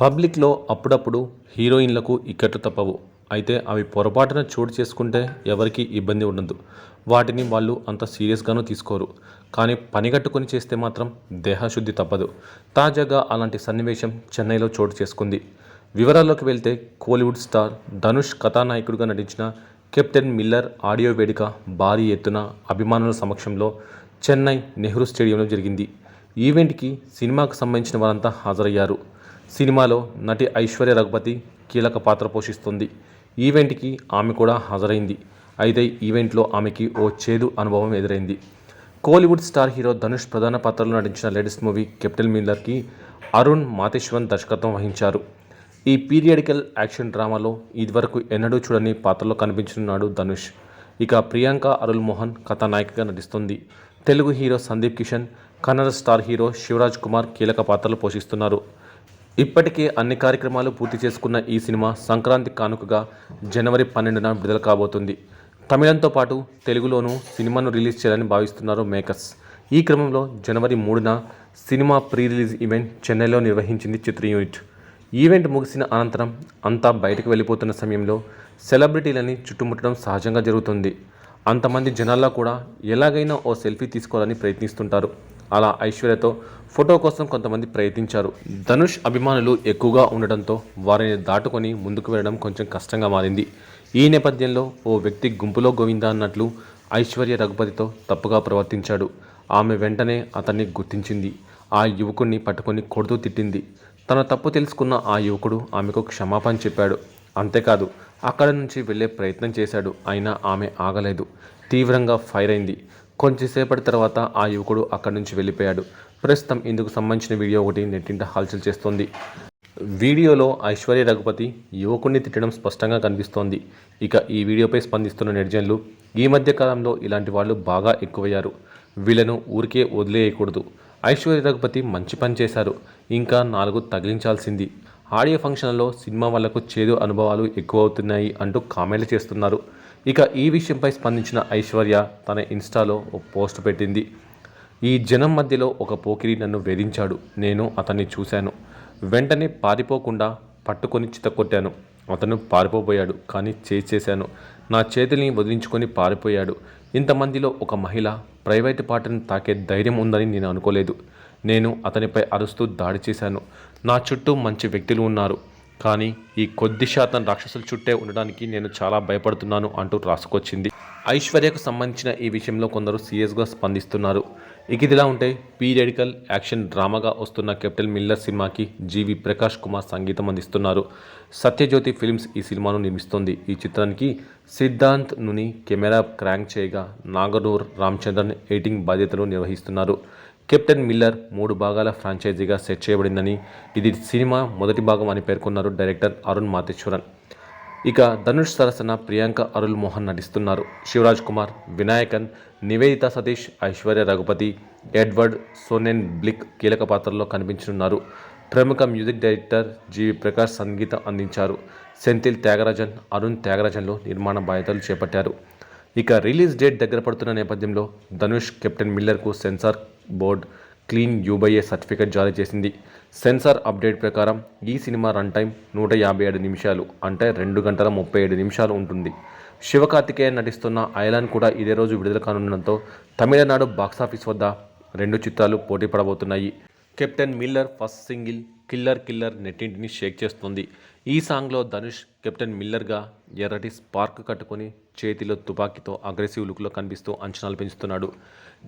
పబ్లిక్‌లో అప్పుడప్పుడు హీరోయిన్‌లకు ఇక్కట్లు తప్పవు. అయితే అవి పొరపాటున చోటు చేసుకుంటే ఎవరికీ ఇబ్బంది ఉండదు. వాటిని వాళ్ళు అంత సీరియస్‌గానూ తీసుకోరు. కానీ పనిగట్టుకొని చేస్తే మాత్రం దేహశుద్ధి తప్పదు. తాజాగా అలాంటి సన్నివేశం చెన్నైలో చోటు చేసుకుంది. వివరాల్లోకి వెళ్తే కోలీవుడ్ స్టార్ ధనుష్ కథానాయకుడిగా నటించిన 'కెప్టెన్ మిల్లర్' ఆడియో వేడుక భారీ ఎత్తున అభిమానుల సమక్షంలో చెన్నై నెహ్రూ స్టేడియంలో జరిగింది. ఈవెంట్‌కి సినిమాకు సంబంధించిన వారంతా హాజరయ్యారు. సినిమాలో నటి ఐశ్వర్య రఘుపతి కీలక పాత్ర పోషిస్తుంది. ఈవెంట్కి ఆమె కూడా హాజరైంది. అయితే ఈవెంట్లో ఆమెకి ఓ చేదు అనుభవం ఎదురైంది. కోలీవుడ్ స్టార్ హీరో ధనుష్ ప్రధాన పాత్రలో నటించిన లేటెస్ట్ మూవీ 'కెప్టెన్ మిల్లర్'కి అరుణ్ మాతేశ్వరన్ దర్శకత్వం వహించారు. ఈ పీరియాడికల్ యాక్షన్ డ్రామాలో ఇదివరకు ఎన్నడూ చూడని పాత్రలో కనిపించనున్నాడు ధనుష్. ఇక ప్రియాంక అరుల్ మోహన్ కథానాయికగా నటిస్తుంది. Telugu hero Sandeep Kishan, Kannada star hero Shivaraj Kumar కీలక పాత్రలు పోషిస్తున్నారు. ఇప్పటికే అన్ని కార్యక్రమాలు పూర్తి చేసుకున్న ఈ సినిమా సంక్రాంతి కానుకగా జనవరి 12న విడుదల కాబోతుంది. తమిళంతో పాటు తెలుగులోనూ సినిమాను రిలీజ్ చేయాలని భావిస్తున్నారు మేకర్స్. ఈ క్రమంలో జనవరి 3న సినిమా ప్రీ రిలీజ్ ఈవెంట్ చెన్నైలో నిర్వహించింది చిత్ర యూనిట్. ఈవెంట్ ముగిసిన అనంతరం అంతా బయటకు వెళ్ళిపోతున్న సమయంలో సెలబ్రిటీలని చుట్టుముట్టడం సహజంగా జరుగుతుంది. అంతమంది జనాల్లో కూడా ఎలాగైనా ఓ సెల్ఫీ తీసుకోవాలని ప్రయత్నిస్తుంటారు. అలా ఐశ్వర్యతో ఫోటో కోసం కొంతమంది ప్రయత్నించారు. ధనుష్ అభిమానులు ఎక్కువగా ఉండడంతో వారిని దాటుకొని ముందుకు వెళ్ళడం కొంచెం కష్టంగా మారింది. ఈ నేపథ్యంలో ఓ వ్యక్తి గుంపులో గోవిందా అన్నట్లు ఐశ్వర్య రఘుపతితో తప్పుగా ప్రవర్తించాడు. ఆమె వెంటనే అతన్ని గుర్తించింది. ఆ యువకుడిని పట్టుకొని కొడుతూ తిట్టింది. తన తప్పు తెలుసుకున్న ఆ యువకుడు ఆమెకు క్షమాపణ చెప్పాడు. అంతేకాదు అక్కడి నుంచి వెళ్ళే ప్రయత్నం చేశాడు. అయినా ఆమె ఆగలేదు. తీవ్రంగా ఫైర్ అయింది. కొంచెంసేపటి తర్వాత ఆ యువకుడు అక్కడి నుంచి వెళ్ళిపోయాడు. ప్రస్తుతం ఇందుకు సంబంధించిన వీడియో ఒకటి నెట్టింట హల్చల్ చేస్తోంది. వీడియోలో ఐశ్వర్య రఘుపతి యువకుడిని తిట్టడం స్పష్టంగా కనిపిస్తోంది. ఇక ఈ వీడియోపై స్పందిస్తున్న నెటిజన్లు ఈ మధ్య కాలంలో ఇలాంటి వాళ్ళు బాగా ఎక్కువయ్యారు. వీళ్ళను ఊరికే వదిలేయకూడదు. ఐశ్వర్య రఘుపతి మంచి పని చేశారు. ఇంకా 4 తగిలించాల్సింది. ఆడియో ఫంక్షన్లో సినిమా వాళ్లకు చేదు అనుభవాలు ఎక్కువవుతున్నాయి అంటూ కామెంట్లు చేస్తున్నారు. ఇక ఈ విషయంపై స్పందించిన ఐశ్వర్య తన ఇన్స్టాలో ఓ పోస్ట్ పెట్టింది. ఈ జనం మధ్యలో ఒక పోకిరి నన్ను వేధించాడు. నేను అతన్ని చూశాను. వెంటనే పారిపోకుండా పట్టుకొని చితకొట్టాను. అతను పారిపోబోయాడు. కానీ చేశాను. నా చేతుల్ని వదిలించుకొని పారిపోయాడు. ఇంతమందిలో ఒక మహిళ ప్రైవేటు పార్టీని తాకే ధైర్యం ఉందని నేను అనుకోలేదు. నేను అతనిపై అరుస్తూ దాడి చేశాను. నా చుట్టూ మంచి వ్యక్తులు ఉన్నారు. కానీ ఈ కొద్ది శాతం రాక్షసుల చుట్టే ఉండడానికి నేను చాలా భయపడుతున్నాను అంటూ రాసుకొచ్చింది. ఐశ్వర్యకు సంబంధించిన ఈ విషయంలో కొందరు సీరియస్గా స్పందిస్తున్నారు. ఇదిలా ఉంటే పీరియాడికల్ యాక్షన్ డ్రామాగా వస్తున్న 'కెప్టెన్ మిల్లర్' సినిమాకి జీవి ప్రకాష్ కుమార్ సంగీతం అందిస్తున్నారు. సత్యజ్యోతి ఫిల్మ్స్ ఈ సినిమాను నిర్మిస్తోంది. ఈ చిత్రానికి సిద్ధాంత్ నుని కెమెరా క్రాంక్ చేయగా నాగనూర్ రామచంద్రన్ ఎడిటింగ్ బాధ్యతలు నిర్వహిస్తున్నారు. 'కెప్టెన్ మిల్లర్' 3 భాగాల ఫ్రాంచైజీగా సెట్ చేయబడిందని, ఇది సినిమా మొదటి భాగం అని పేర్కొన్నారు డైరెక్టర్ అరుణ్ మాతేశ్వరన్. ఇక ధనుష్ సరసన ప్రియాంక అరుల్ మోహన్ నటిస్తున్నారు. శివరాజ్ కుమార్, వినాయకన్, నివేదిత సతీష్, ఐశ్వర్య రఘుపతి, ఎడ్వర్డ్ సోనెన్ బ్లిక్ కీలక పాత్రల్లో కనిపించనున్నారు. ప్రముఖ మ్యూజిక్ డైరెక్టర్ జీవి ప్రకాష్ సంగీతం అందించారు. సెంథిల్ త్యాగరాజన్, అరుణ్ త్యాగరాజన్లు నిర్మాణ బాధ్యతలు చేపట్టారు. ఇక రిలీజ్ డేట్ దగ్గర పడుతున్న నేపథ్యంలో ధనుష్ 'కెప్టెన్ మిల్లర్'కు censor board clean U by A certificate జారీ చేసింది. సెన్సార్ అప్డేట్ ప్రకారం ఈ సినిమా రన్ టైం 157 నిమిషాలు, అంటే 2 గంటల 37 నిమిషాలు ఉంటుంది. శివకార్తికేయన్ నటిస్తున్న ఐలాన్ కూడా ఇదే రోజు విడుదల కానుండడంతో తమిళనాడు బాక్సాఫీస్ వద్ద 2 చిత్రాలు పోటీ పడబోతున్నాయి. 'Captain Miller' first single 'killer' నెట్టింటిని షేక్ చేస్తుంది. ఈ సాంగ్లో ధనుష్ 'కెప్టెన్ మిల్లర్'గా ఎర్రటి స్పార్క్ కట్టుకొని చేతిలో తుపాకీతో అగ్రెసివ్ లుక్లో కనిపిస్తూ అంచనాలు పెంచుతున్నాడు.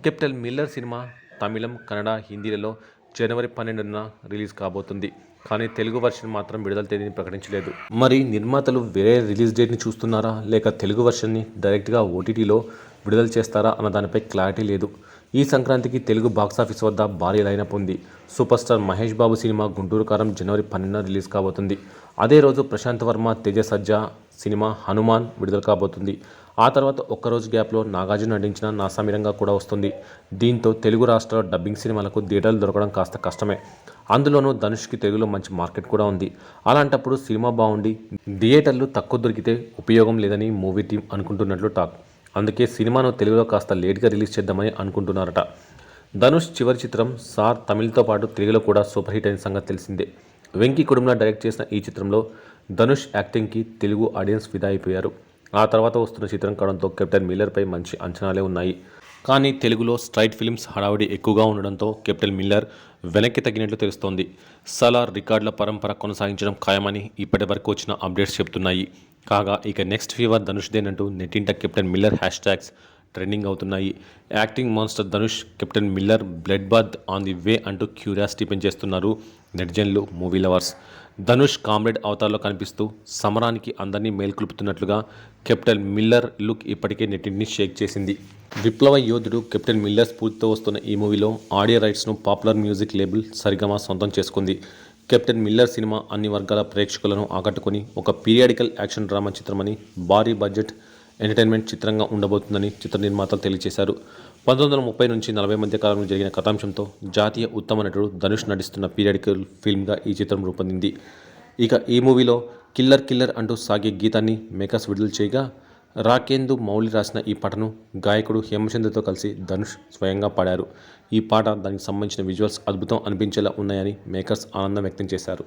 'కెప్టెన్ మిల్లర్' సినిమా తమిళం, కన్నడ, హిందీలలో జనవరి 12న రిలీజ్ కాబోతుంది. కానీ తెలుగు వర్షన్ మాత్రం విడుదల తేదీని ప్రకటించలేదు. మరి నిర్మాతలు వేరే రిలీజ్ డేట్ని చూస్తున్నారా, లేక తెలుగు వర్షన్ని డైరెక్ట్గా ఓటీటీలో విడుదల చేస్తారా అన్న దానిపై క్లారిటీ లేదు. ఈ సంక్రాంతికి తెలుగు బాక్సాఫీస్ వద్ద భారీ లైనప్ ఉంది. Super star Mahesh Babu cinema 'Guntur కారం' జనవరి 12న రిలీజ్ కాబోతుంది. అదే రోజు ప్రశాంత్ వర్మ, తేజ సజ్జా సినిమా 'హనుమాన్' విడుదల కాబోతుంది. ఆ తర్వాత ఒక్కరోజు గ్యాప్లో నాగార్జున నటించిన 'నా సమీరంగా' కూడా వస్తుంది. దీంతో తెలుగు రాష్ట్రాల డబ్బింగ్ సినిమాలకు థియేటర్లు దొరకడం కాస్త కష్టమే. అందులోనూ ధనుష్కి తెలుగులో మంచి మార్కెట్ కూడా ఉంది. అలాంటప్పుడు సినిమా బాగుండి థియేటర్లు తక్కువ దొరికితే ఉపయోగం లేదని మూవీ టీం అనుకుంటున్నట్లు టాక్. అందుకే సినిమాను తెలుగులో కాస్త లేట్గా రిలీజ్ చేద్దామని అనుకుంటున్నారట. ధనుష్ చివరి చిత్రం 'సార్' తమిళ్తో పాటు తెలుగులో కూడా సూపర్ హిట్ అయిన సంగతి తెలిసిందే. వెంకీ కుడుముల డైరెక్ట్ చేసిన ఈ చిత్రంలో ధనుష్ యాక్టింగ్కి తెలుగు ఆడియన్స్ ఫిదా అయిపోయారు. ఆ తర్వాత వస్తున్న చిత్రం కావడంతో కెప్టెన్ మిల్లర్పై మంచి అంచనాలే ఉన్నాయి. కానీ తెలుగులో స్ట్రైట్ ఫిల్మ్స్ హడావుడి ఎక్కువగా ఉండడంతో కెప్టెన్ మిల్లర్ వెనక్కి తగ్గినట్లు తెలుస్తోంది. సలార్ రికార్డుల పరంపర కొనసాగించడం ఖాయమని ఇప్పటి వరకు వచ్చిన అప్డేట్స్ చెబుతున్నాయి. కాగా ఇక నెక్స్ట్ ఫీవర్ ధనుష్దేనంటూ నెట్టింట captain Miller hashtags trending అవుతున్నాయి. Acting monster Dhanush, captain Miller blood bath on the way అంటూ క్యూరియాసిటీ పెంచేస్తున్నారు నెటిజన్లు, మూవీ లవర్స్. ధనుష్ కామ్రేడ్ అవతారంలో కనిపిస్తూ సమరానికి అందరినీ మేల్కొల్పుతున్నట్లుగా కెప్టెన్ మిల్లర్ లుక్ ఇప్పటికే నెట్టింటిని షేక్ చేసింది. విప్లవ యోధుడు కెప్టెన్ మిల్లర్ స్ఫూర్తితో వస్తున్న ఈ మూవీలో ఆడియో రైట్స్ను పాపులర్ మ్యూజిక్ లేబుల్ సరిగమ సొంతం చేసుకుంది. కెప్టెన్ మిల్లర్ సినిమా అన్ని వర్గాల ప్రేక్షకులను ఆకట్టుకుని ఒక పీరియాడికల్ యాక్షన్ డ్రామా చిత్రమని, భారీ బడ్జెట్ ఎంటర్టైన్మెంట్ చిత్రంగా ఉండబోతుందని చిత్ర నిర్మాతలు తెలియజేశారు. 1930 నుంచి 40 మధ్య కాలంలో జరిగిన కథాంశంతో జాతీయ ఉత్తమ నటుడు ధనుష్ నటిస్తున్న పీరియాడికల్ ఫిల్మ్గా ఈ చిత్రం రూపొందింది. ఇక ఈ మూవీలో కిల్లర్ కిల్లర్ అంటూ సాగే గీతాన్ని మేకర్స్ విడుదల చేయగా, రాకేందు మౌలి రాసిన ఈ పాటను గాయకుడు హేమచంద్రతో కలిసి ధనుష్ స్వయంగా పాడారు. ఈ పాట, దానికి సంబంధించిన విజువల్స్ అద్భుతం అనిపించేలా ఉన్నాయని మేకర్స్ ఆనందం వ్యక్తం చేశారు.